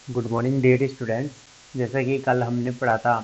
Good morning dear students. जैसा कि कल हमने पढ़ा था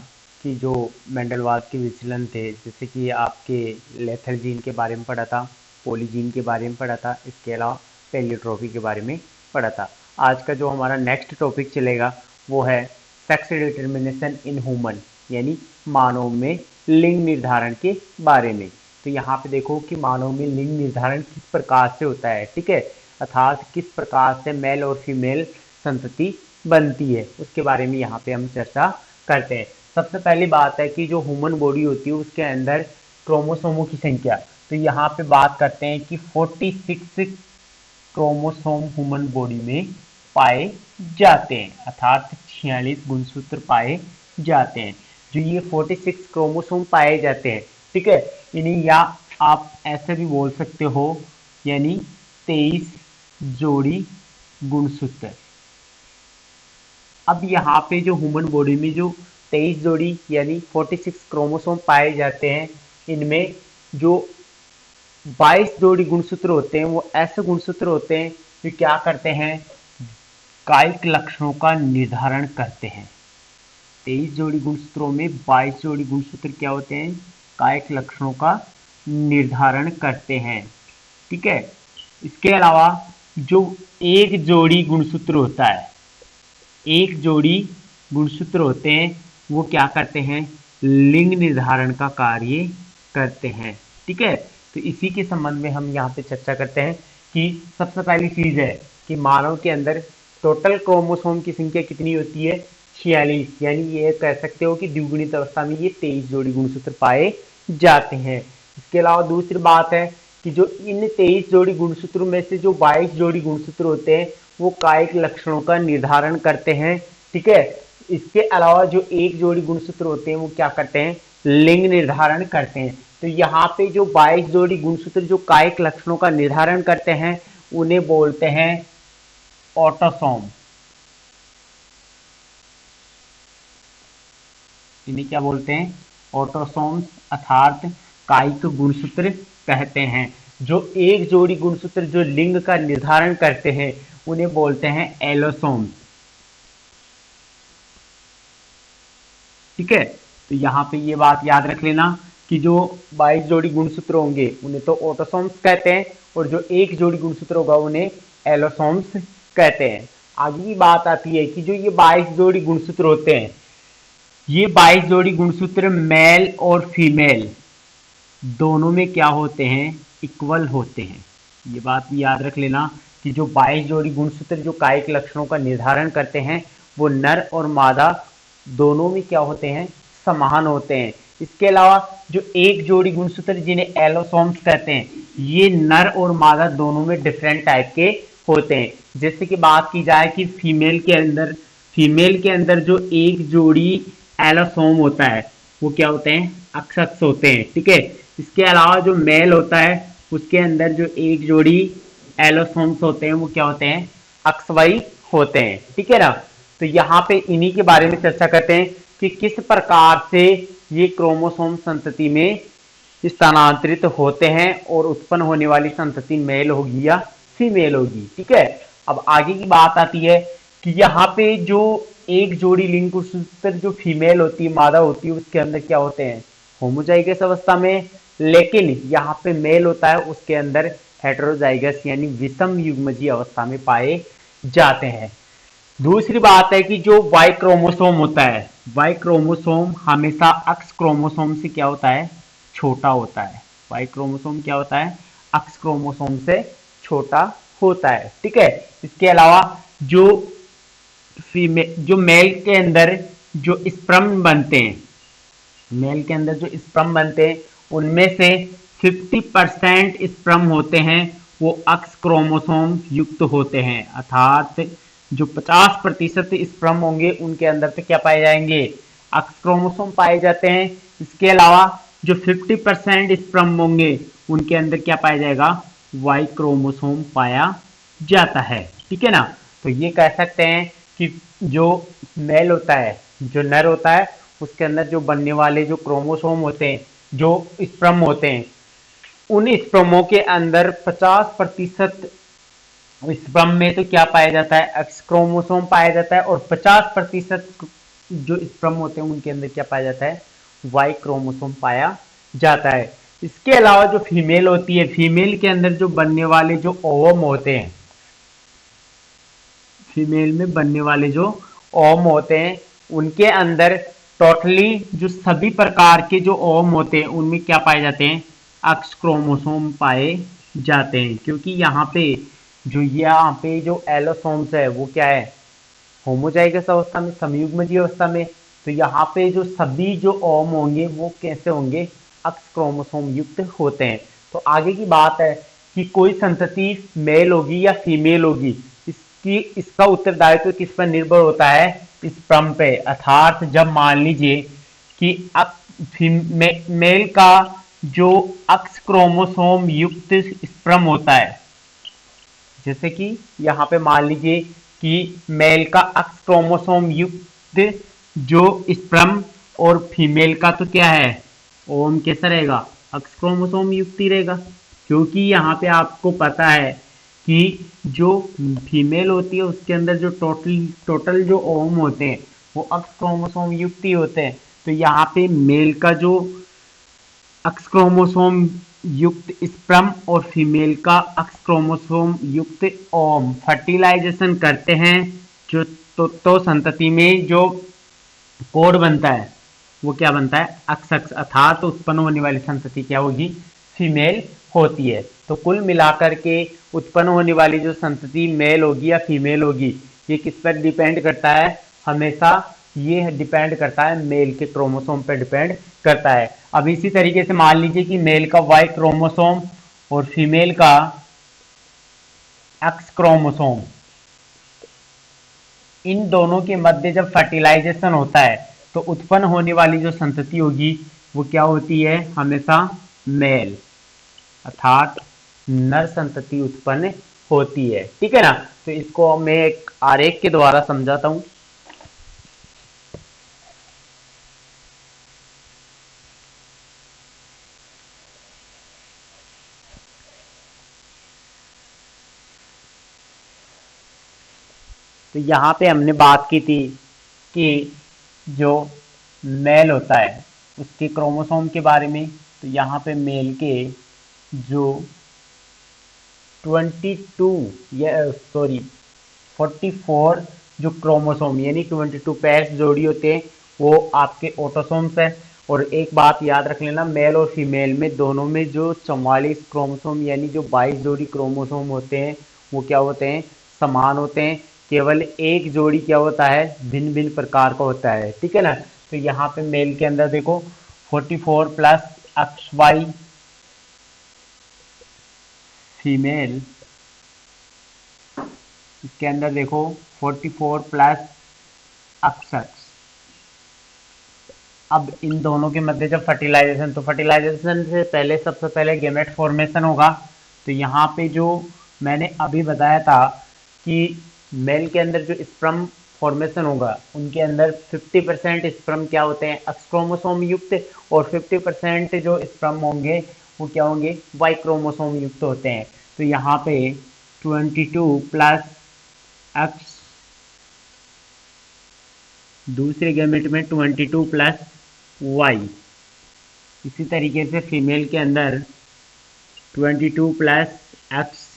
कि जो मेंडलवात के विचलन थे, जैसे कि आपके लेथर जीन के बारे में पढ़ा था, पोलीजीन के बारे में पढ़ा था, इसके अलावा पेलियोट्रोपी के बारे में पढ़ा था। आज का जो हमारा नेक्स्ट टॉपिक चलेगा वो है सेक्स डिटर्मिनेशन इन ह्यूमन, यानी मानव में लिंग निर्धारण के बारे में। तो यहाँ पे देखो कि मानव में लिंग निर्धारण किस प्रकार से होता है, ठीक है, अर्थात किस प्रकार से मेल और फीमेल संतति बनती है, उसके बारे में यहाँ पे हम चर्चा करते हैं। सबसे पहली बात है कि जो ह्यूमन बॉडी होती है उसके अंदर क्रोमोसोमों की संख्या। तो यहाँ पे बात करते हैं कि 46 क्रोमोसोम ह्यूमन बॉडी में पाए जाते हैं, अर्थात 46 गुणसूत्र पाए जाते हैं। जो ये 46 क्रोमोसोम पाए जाते हैं, ठीक है, इन्हें या आप ऐसे भी बोल सकते हो, यानी 23 जोड़ी गुणसूत्र। अब यहाँ पे जो ह्यूमन बॉडी में जो 23 जोड़ी यानी 46 क्रोमोसोम पाए जाते हैं, इनमें जो 22 जोड़ी गुणसूत्र होते हैं वो ऐसे गुणसूत्र होते हैं जो क्या करते हैं, कायिक लक्षणों का निर्धारण करते हैं। 23 जोड़ी गुणसूत्रों में 22 जोड़ी गुणसूत्र क्या होते हैं, कायिक लक्षणों का निर्धारण करते हैं, ठीक है। इसके अलावा जो एक जोड़ी गुणसूत्र होता है, एक जोड़ी गुणसूत्र होते हैं वो क्या करते हैं, लिंग निर्धारण का कार्य करते हैं, ठीक है। तो इसी के संबंध में हम यहाँ पे चर्चा करते हैं कि सबसे पहली चीज है कि मानव के अंदर टोटल क्रोमोसोम की संख्या कितनी होती है, 46, यानी ये कह सकते हो कि द्विगुणित अवस्था में ये 23 जोड़ी गुणसूत्र पाए जाते हैं। इसके अलावा दूसरी बात है कि जो इन 23 जोड़ी गुणसूत्रों में से जो 22 जोड़ी गुणसूत्र होते हैं वो कायिक लक्षणों का निर्धारण करते हैं, ठीक है। इसके अलावा जो एक जोड़ी गुणसूत्र होते हैं वो क्या करते हैं, लिंग निर्धारण करते हैं। तो यहाँ पे जो 22 जोड़ी गुणसूत्र जो कायिक लक्षणों का निर्धारण करते हैं उन्हें बोलते हैं ऑटोसोम। इन्हें क्या बोलते हैं, ऑटोसोम्स, अर्थात कायिक गुणसूत्र कहते हैं। जो एक जोड़ी गुणसूत्र जो लिंग का निर्धारण करते हैं उन्हें बोलते हैं एलोसोम्स, ठीक है। तो यहाँ पे ये बात याद रख लेना कि जो 22 जोड़ी गुणसूत्र होंगे उन्हें तो ऑटोसोम्स कहते हैं और जो एक जोड़ी गुणसूत्र होगा उन्हें एलोसोम्स कहते हैं। आगे की बात आती है कि जो ये 22 जोड़ी गुणसूत्र होते हैं, ये 22 जोड़ी गुणसूत्र मेल और फीमेल दोनों में क्या होते हैं, इक्वल होते हैं। ये बात भी याद रख लेना कि जो 22 जोड़ी गुणसूत्र जो कायिक लक्षणों का निर्धारण करते हैं वो नर और मादा दोनों में क्या होते हैं, समान होते हैं। इसके अलावा जो एक जोड़ी गुणसूत्र जिन्हें एलोसोम्स कहते हैं, ये नर और मादा दोनों में डिफरेंट टाइप के होते हैं। जैसे कि बात की जाए कि फीमेल के अंदर जो एक जोड़ी एलोसोम होता है वो क्या होते हैं, अक्ष होते हैं, ठीक है। इसके अलावा जो मेल होता है उसके अंदर जो एक जोड़ी एलोसोम्स होते हैं वो क्या होते हैं, अक्सवाई होते हैं, ठीक है ना। तो यहाँ पे इन्हीं के बारे में चर्चा करते हैं कि किस प्रकार से ये क्रोमोसोम संतति में स्थानांतरित होते हैं और उत्पन्न होने वाली संतति मेल होगी या फीमेल होगी, ठीक है। अब आगे की बात आती है कि यहाँ पे जो एक जोड़ी लिंग सूत्र जो फीमेल होती है, मादा होती है, उसके अंदर क्या होते हैं, होमोजाइगस अवस्था में, लेकिन यहाँ पे मेल होता है उसके अंदर हेटेरोजाइगस यानी विषम युग्मजीय अवस्था में पाए जाते हैं। दूसरी बात है कि जो वाई क्रोमोसोम होता है, वाई क्रोमोसोम हमेशा एक्स क्रोमोसोम से क्या होता है, छोटा होता है। वाई क्रोमोसोम क्या होता है, एक्स क्रोमोसोम से छोटा होता है, ठीक है। इसके अलावा जो जो मेल के अंदर जो स्पर्म बनते हैं, मेल के अंदर जो स्पर्म बनते हैं उनमें से 50% स्पर्म होते हैं वो एक्स क्रोमोसोम युक्त होते हैं, अर्थात जो 50% स्पर्म होंगे उनके अंदर पे क्या पाए जाएंगे, एक्स क्रोमोसोम पाए जाते हैं। इसके अलावा जो 50% स्पर्म होंगे उनके अंदर क्या पाया जाएगा, वाई क्रोमोसोम पाया जाता है, ठीक है ना। तो ये कह सकते हैं कि जो मेल होता है, जो नर होता है, उसके अंदर जो बनने वाले जो क्रोमोसोम होते हैं, जो स्पर्म होते हैं, उन स्पर्मों के अंदर 50% स्पर्म में तो क्या पाया जाता है, एक्स क्रोमोसोम पाया जाता है, और 50% जो स्पर्म होते हैं उनके अंदर क्या पाया जाता है, वाई क्रोमोसोम पाया जाता है। इसके अलावा जो फीमेल होती है, फीमेल के अंदर जो बनने वाले जो ओवम होते हैं, फीमेल में बनने वाले जो ओवम होते हैं उनके अंदर टोटली जो सभी प्रकार के जो ओवम होते हैं उनमें क्या पाए जाते हैं, एक्स क्रोमोसोम पाए जाते हैं। क्योंकि यहाँ पे जो एलोसोम्स है वो क्या है, होमोजाइगस अवस्था में, समयुग्मजीय अवस्था में। तो यहाँ पे जो सभी जो ओम होंगे वो कैसे होंगे, एक्स क्रोमोसोम युक्त होते हैं। तो आगे की बात है कि कोई संतति मेल होगी या फीमेल होगी, इसका उत्तरदायित्व किस पर निर्भर होता है, स्पर्म पे। अर्थात जब मान लीजिए कि मेल का जो एक्स क्रोमोसोम युक्त स्पर्म होता है, जैसे कि यहाँ पे मान लीजिए कि मेल का एक्स क्रोमोसोम युक्त जो स्पर्म, और फीमेल का तो क्या है, ओम कैसा रहेगा, एक्स क्रोमोसोम युक्त ही रहेगा। क्योंकि यहाँ पे आपको पता है कि जो फीमेल होती है उसके अंदर जो टोटल जो ओम होते हैं वो एक्स क्रोमोसोम युक्त ही होते हैं। तो यहाँ पे मेल का जो एक्स क्रोमोसोम युक्त स्पर्म और फीमेल का एक्स क्रोमोसोम युक्त ओम फर्टिलाइजेशन करते हैं, जो तो संतति में जो कोड बनता है वो क्या बनता है, एक्स एक्स, अर्थात उत्पन्न होने वाली संतति क्या होगी, फीमेल होती है। तो कुल मिलाकर के उत्पन्न होने वाली जो संतति मेल होगी या फीमेल होगी, ये किस पर डिपेंड करता है, हमेशा ये डिपेंड करता है मेल के क्रोमोसोम पर डिपेंड करता है। अब इसी तरीके से मान लीजिए कि मेल का वाई क्रोमोसोम और फीमेल का एक्स क्रोमोसोम, इन दोनों के मध्य जब फर्टिलाइजेशन होता है तो उत्पन्न होने वाली जो संतति होगी वो क्या होती है, हमेशा मेल, अर्थात नर संतति उत्पन्न होती है। ठीक है ना। तो इसको मैं एक आरेख के द्वारा समझाता हूं। तो यहाँ पे हमने बात की थी कि जो मेल होता है उसके क्रोमोसोम के बारे में। तो यहाँ पे मेल के जो 22 या सॉरी 44 जो क्रोमोसोम यानी 22 पेयर्स जोड़ी होते हैं वो आपके ऑटोसोम्स है। और एक बात याद रख लेना, मेल और फीमेल में दोनों में जो 44 क्रोमोसोम यानी जो 22 जोड़ी क्रोमोसोम होते हैं वो क्या होते हैं, समान होते हैं। केवल एक जोड़ी क्या होता है, भिन्न भिन्न प्रकार का होता है। ठीक है ना। तो यहाँ पे मेल के अंदर देखो 44 प्लस एक्स वाई, फीमेल इसके अंदर देखो 44 प्लस एक्स एक्स। अब इन दोनों के मध्य जब फर्टिलाइजेशन, तो फर्टिलाइजेशन से पहले सबसे पहले गेमेट फॉर्मेशन होगा। तो यहाँ पे जो मैंने अभी बताया था कि मेल के अंदर जो स्पर्म फॉर्मेशन होगा उनके अंदर 50% स्पर्म क्या होते हैं, एक्स क्रोमोसोम युक्त, और 50% जो स्पर्म होंगे वो क्या होंगे, वाई क्रोमोसोम युक्त होते हैं। तो यहाँ पे 22 प्लस एक्स, दूसरे गैमेट में 22 प्लस वाई। इसी तरीके से फीमेल के अंदर 22 प्लस एक्स,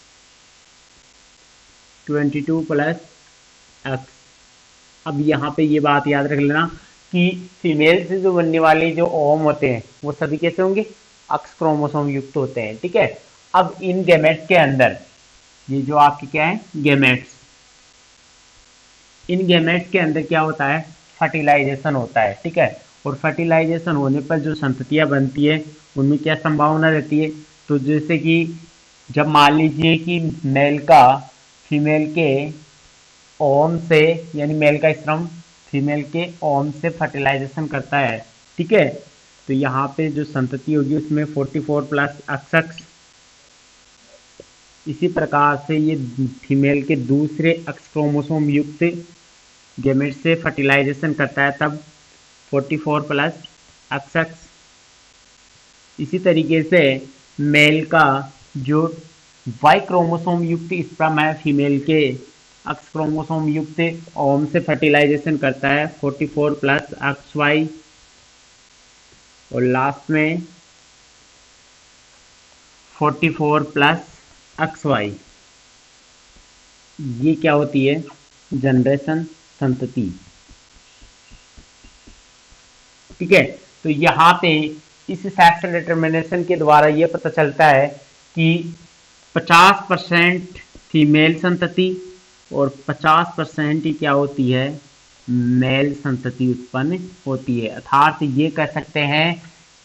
22 प्लस एक्स। अब यहाँ पे ये बात याद रख लेना कि फीमेल से जो बनने वाले जो ओम होते हैं वो सभी कैसे होंगे, एक्स क्रोमोसोम युक्त होते हैं। ठीक है। अब इन गैमेट्स के अंदर ये जो आपके क्या है, गैमेट्स, इन गैमेट्स के अंदर क्या होता है, फर्टिलाइजेशन होता है। ठीक है। और फर्टिलाइजेशन होने पर जो संततियाँ बनती है उनमें क्या संभावना रहती है, तो जैसे कि जब मान लीजिए कि मेल का फीमेल के ओम से, यानी मेल का स्पर्म फीमेल के ओम से फर्टिलाइजेशन करता है। ठीक है। तो यहाँ पे जो संतति होगी उसमें 44 प्लस एक्स, इसी प्रकार से ये फीमेल के दूसरे एक्स क्रोमोसोम युक्त गैमेट से फर्टिलाइजेशन करता है, तब 44 प्लस एक्स। इसी तरीके से मेल का जो वाई क्रोमोसोम युक्त स्पर्म है फीमेल के एक्स क्रोमोसोम युक्त ओम से फर्टिलाइजेशन करता है 44 प्लस एक्स वाई, और लास्ट में 44 प्लस एक्स वाई। ये क्या होती है? जनरेशन, संतति। ठीक है, तो यहाँ पे इस सेक्स डिटर्मिनेशन के द्वारा ये पता चलता है कि 50% फीमेल संतति और 50% ही क्या होती है? मेल संतति उत्पन्न होती है। अर्थात ये कह सकते हैं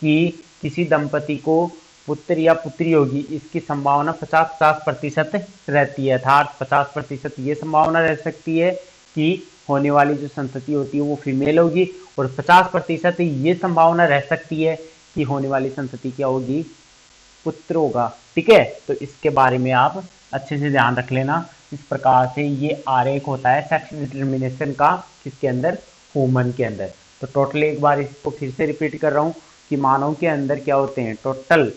कि किसी दंपति को पुत्र या पुत्री होगी, इसकी संभावना 50-50% रहती है। अर्थात 50% ये संभावना रह सकती है कि होने वाली जो संतति होती है वो फीमेल होगी, और 50% ये संभावना रह सकती है कि होने वाली संतति क्या होगी? पुत्र होगा। ठीक है, तो इसके बारे में आप अच्छे से ध्यान रख लेना। इस प्रकार से ये आरेख होता है सेक्स डिटर्मिनेशन का, किसके अंदर? ह्यूमन के अंदर। तो टोटल एक बार इसको फिर से रिपीट कर रहा हूँ कि मानव के अंदर क्या होते हैं? टोटल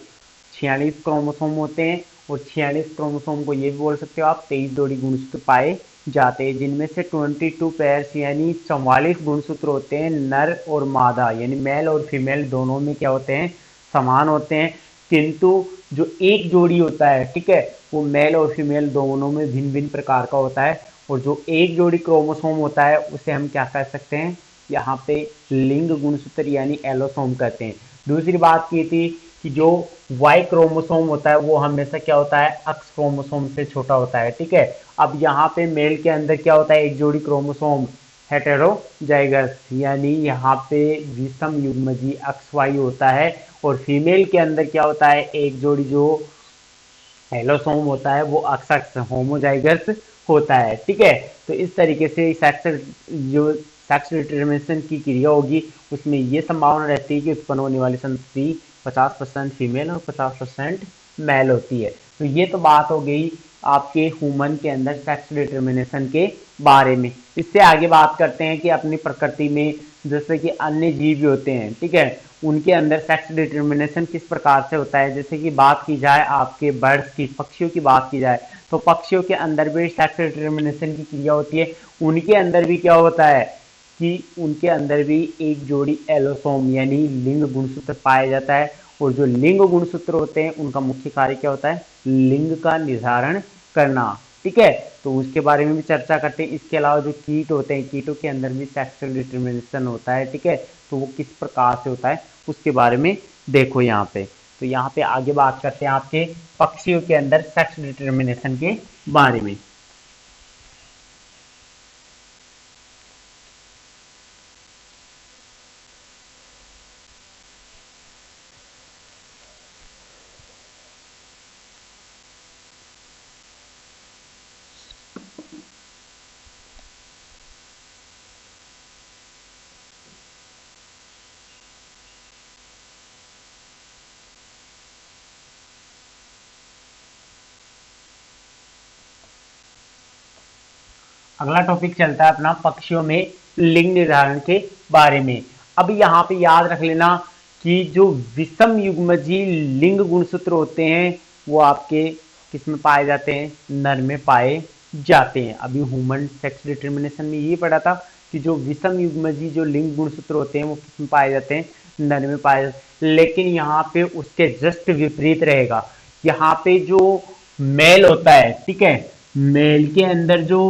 46 क्रोमोसोम होते हैं, और 46 क्रोमोसोम को ये भी बोल सकते हो आप 23 जोड़ी गुणसूत्र पाए जाते हैं, जिनमें से 22 पेयर्स यानी 44 गुणसूत्र होते हैं नर और मादा, यानी मेल और फीमेल दोनों में क्या होते हैं? समान होते हैं। किंतु जो एक जोड़ी होता है, ठीक है, वो मेल और फीमेल दोनों में भिन्न भिन्न प्रकार का होता है, और जो एक जोड़ी क्रोमोसोम होता है उसे हम क्या कह सकते हैं? यहाँ पे लिंग गुणसूत्र यानी एलोसोम कहते हैं। दूसरी बात की थी कि जो वाई क्रोमोसोम होता है वो हमेशा क्या होता है? एक्स क्रोमोसोम से छोटा होता है। ठीक है, अब यहाँ पे मेल के अंदर क्या होता है? एक जोड़ी क्रोमोसोम हेटेरोजाइगस, यानी यहाँ पे विषम युग्मजी एक्स वाई होता है, और फीमेल के अंदर क्या होता है? एक जोड़ी जो एलोसोम होता है वो एक्स होमोजाइगस होता है। ठीक है, तो इस तरीके से सेक्स डिटर्मिनेशन की क्रिया होगी उसमें ये संभावना रहती है कि उत्पन्न होने वाली संतति 50% फीमेल और 50% मेल होती है। तो ये तो बात हो गई आपके ह्यूमन के अंदर सेक्स डिटर्मिनेशन के बारे में। इससे आगे बात करते हैं कि अपनी प्रकृति में जैसे कि अन्य जीव भी होते हैं, ठीक है, उनके अंदर सेक्स डिटर्मिनेशन किस प्रकार से होता है। जैसे कि बात की जाए आपके बर्ड्स की, पक्षियों की बात की जाए, तो पक्षियों के अंदर भी सेक्स डिटर्मिनेशन की क्रिया होती है। उनके अंदर भी क्या होता है कि उनके अंदर भी एक जोड़ी एलोसोम यानी लिंग गुणसूत्र पाया जाता है, और जो लिंग गुणसूत्र होते हैं उनका मुख्य कार्य क्या होता है? लिंग का निर्धारण करना। ठीक है, तो उसके बारे में भी चर्चा करते हैं। इसके अलावा जो कीट होते हैं, कीटों के अंदर भी सेक्सुअल डिटर्मिनेशन होता है। ठीक है, तो वो किस प्रकार से होता है उसके बारे में देखो यहाँ पे। तो यहाँ पे आगे बात करते हैं आपके पक्षियों के अंदर सेक्स डिटर्मिनेशन के बारे में। अगला टॉपिक चलता है अपना पक्षियों में लिंग निर्धारण के बारे में। अब यहाँ पे याद रख लेना कि जो विषम युग्मजी लिंग गुणसूत्र होते हैं वो आपके किस में पाए जाते हैं? नर में पाए जाते हैं। अभी ह्यूमन सेक्स डिटर्मिनेशन में ये पढ़ा था कि जो विषम युग्मजी जो लिंग गुणसूत्र होते हैं वो किस में पाए जाते हैं? नर में पाए जाते हैं। लेकिन यहाँ पे उसके जस्ट विपरीत रहेगा। यहाँ पे जो मेल होता है, ठीक है, मेल के अंदर जो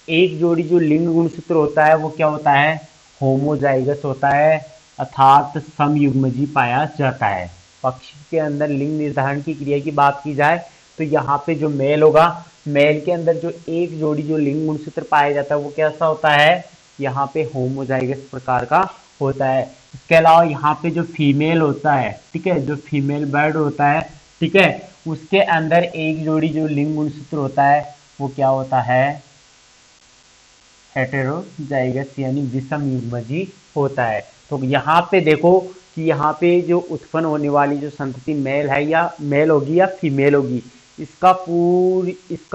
एक जोड़ी जो लिंग गुणसूत्र होता है वो क्या होता है? होमोजाइगस होता है, अर्थात समयुग्मजी पाया जाता है। पक्षी के अंदर लिंग निर्धारण की क्रिया की बात की जाए तो यहाँ पे जो मेल होगा, मेल के अंदर जो एक जोड़ी जो लिंग गुणसूत्र पाया जाता है वो कैसा होता है? यहाँ पे होमोजाइगस प्रकार का होता है। इसके अलावा यहाँ पे जो फीमेल होता है, ठीक है, जो फीमेल बर्ड होता है, ठीक है, उसके अंदर एक जोड़ी जो लिंग गुणसूत्र होता है वो क्या होता है? हेटेरोजाइगस यानी विषम युग्मजी होता है। तो यहाँ पे देखो कि यहाँ पे जो उत्पन्न होने वाली जो संतति मेल है या मेल होगी या फीमेल होगी, इसका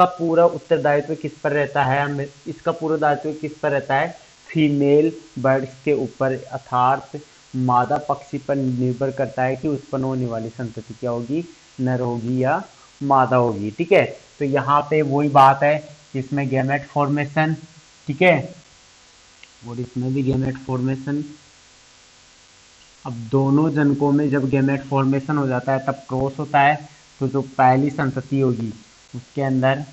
पूरा उत्तरदायित्व किस पर रहता है? इसका पूरा दायित्व किस पर रहता है? फीमेल बर्ड्स के ऊपर, अर्थात मादा पक्षी पर निर्भर करता है कि उत्पन्न होने वाली संतति क्या होगी? नर होगी या मादा होगी। ठीक है, तो यहाँ पे वही बात है, इसमें गैमेट फॉर्मेशन, ठीक है, और इसमें भी गैमेट फॉर्मेशन। अब दोनों जनकों में जब गैमेट फॉर्मेशन हो जाता है तब क्रॉस होता है, तो जो पहली संतति होगी उसके अंदर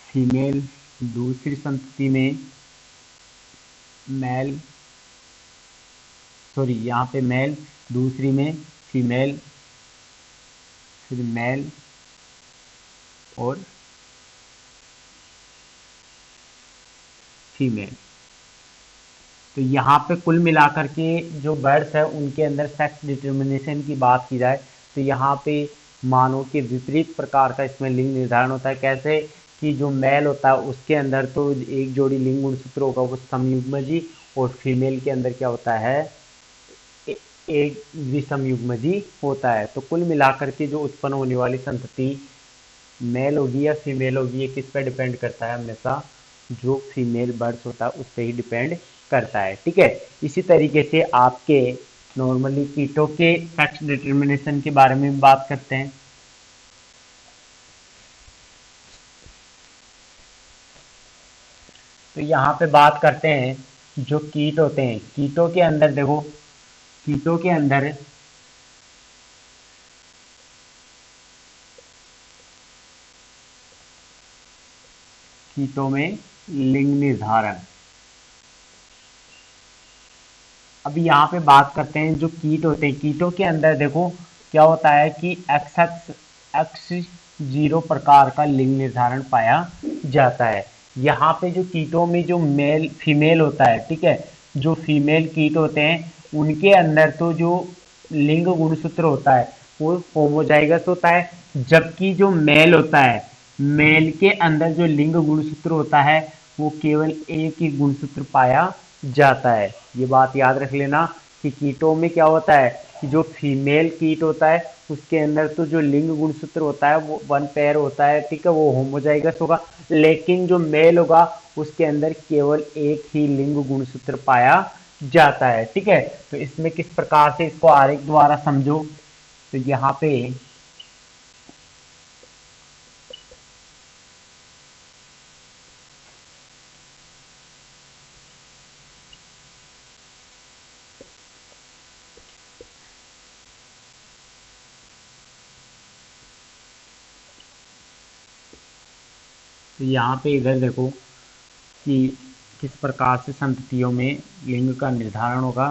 फीमेल, दूसरी संतति में मेल, सॉरी यहाँ पे मेल, दूसरी में फीमेल, फिर मेल और फीमेल। तो यहाँ पे कुल मिलाकर के जो बर्ड्स है उनके अंदर सेक्स डिटर्मिनेशन की बात की जाए तो यहाँ पे मानव के विपरीत प्रकार का इसमें लिंग निर्धारण होता है। कैसे कि जो मेल होता है उसके अंदर तो एक जोड़ी लिंग गुणसूत्र होगा वो समयुग्मजी, और फीमेल के अंदर क्या होता है, एक विषमयुग्मजी होता है। तो कुल मिलाकर के जो उत्पन्न होने वाली संतति मेल होगी या फीमेल होगी ये किस पे डिपेंड करता है, हमेशा जो फीमेल बर्ड्स होता है उस पर ही डिपेंड करता है। ठीक है, इसी तरीके से आपके नॉर्मली कीटों के सेक्स डिटर्मिनेशन के बारे में बात करते हैं। तो यहाँ पे बात करते हैं जो कीट होते हैं, कीटों के अंदर देखो, कीटों के अंदर कीटों में लिंग निर्धारण। अब यहाँ पे बात करते हैं जो कीट होते हैं, कीटों के अंदर देखो क्या होता है कि X0 प्रकार का लिंग निर्धारण पाया जाता है। यहाँ पे जो कीटों में जो मेल फीमेल होता है, ठीक है, जो फीमेल कीट होते हैं उनके अंदर तो जो लिंग गुणसूत्र होता है वो होमोजाइगस होता है, जबकि जो मेल होता है, मेल के अंदर जो लिंग गुणसूत्र होता है वो केवल एक ही गुणसूत्र पाया जाता है। ये बात याद रख लेना कि कीटों में क्या होता है कि जो फीमेल कीट होता है उसके अंदर तो जो लिंग गुणसूत्र होता है वो वन पेयर होता है, ठीक है, वो होमोजाइगस होगा, लेकिन जो मेल होगा उसके अंदर केवल एक ही लिंग गुणसूत्र पाया जाता है। ठीक है, तो इसमें किस प्रकार से इसको आरेख द्वारा समझो, तो यहाँ पे तो यहाँ पे इधर देखो कि किस प्रकार से संततियों में लिंग का निर्धारण होगा।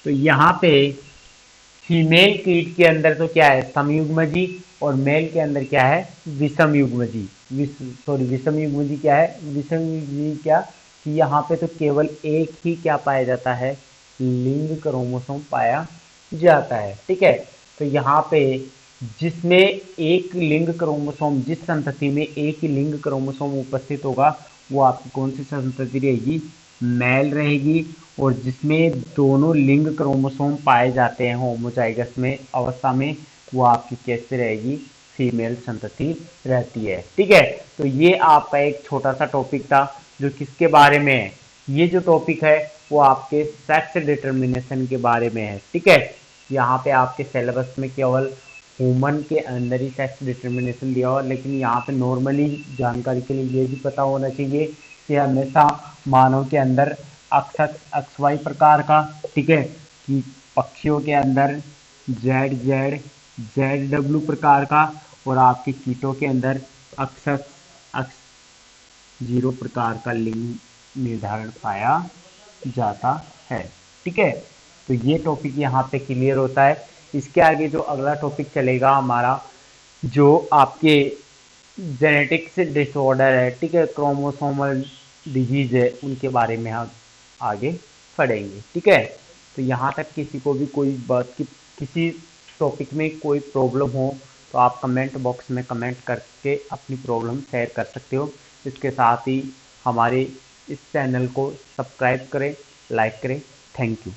तो यहाँ पे फीमेल कीट के अंदर तो क्या है समयुग्मजी, और मेल के अंदर क्या है विषम युग्मजी, सॉरी विषम युग्मजी क्या है, विषम युग्मजी क्या कि यहाँ पे तो केवल एक ही क्या पाया जाता है, लिंग क्रोमोसोम पाया जाता है। ठीक है, तो यहाँ पे जिसमें एक लिंग क्रोमोसोम, जिस संतति में एक ही लिंग क्रोमोसोम उपस्थित होगा वो आपकी कौन सी संतति रहेगी, मेल रहेगी। और जिसमें दोनों लिंग क्रोमोसोम पाए जाते हैं होमोजाइगस में अवस्था में वो आपकी कैसे रहेगी, फीमेल संतति रहती है। ठीक है, तो ये आपका एक छोटा सा टॉपिक था जो किसके बारे में है, ये जो टॉपिक है वो आपके सेक्स डिटर्मिनेशन के बारे में है। ठीक है, यहाँ पे आपके सिलेबस में केवल ह्यूमन के अंदर ही सेक्स डिटर्मिनेशन दिया हुआ, लेकिन यहाँ पे नॉर्मली जानकारी के लिए ये भी पता होना चाहिए कि हमेशा मानव के अंदर XY प्रकार का, ठीक है, कि पक्षियों के अंदर ZW प्रकार का, और आपके कीटों के अंदर X0 प्रकार का लिंग निर्धारण पाया जाता है। ठीक है, तो ये टॉपिक यहाँ पे क्लियर होता है। इसके आगे जो अगला टॉपिक चलेगा हमारा जो आपके जेनेटिक्स डिसऑर्डर है, ठीक है, क्रोमोसोमल डिजीज है, उनके बारे में हम आगे पढ़ेंगे। ठीक है, तो यहाँ तक किसी को भी कोई बात की किसी टॉपिक में कोई प्रॉब्लम हो तो आप कमेंट बॉक्स में कमेंट करके अपनी प्रॉब्लम शेयर कर सकते हो। इसके साथ ही हमारे इस चैनल को सब्सक्राइब करें, लाइक करें। Thank you.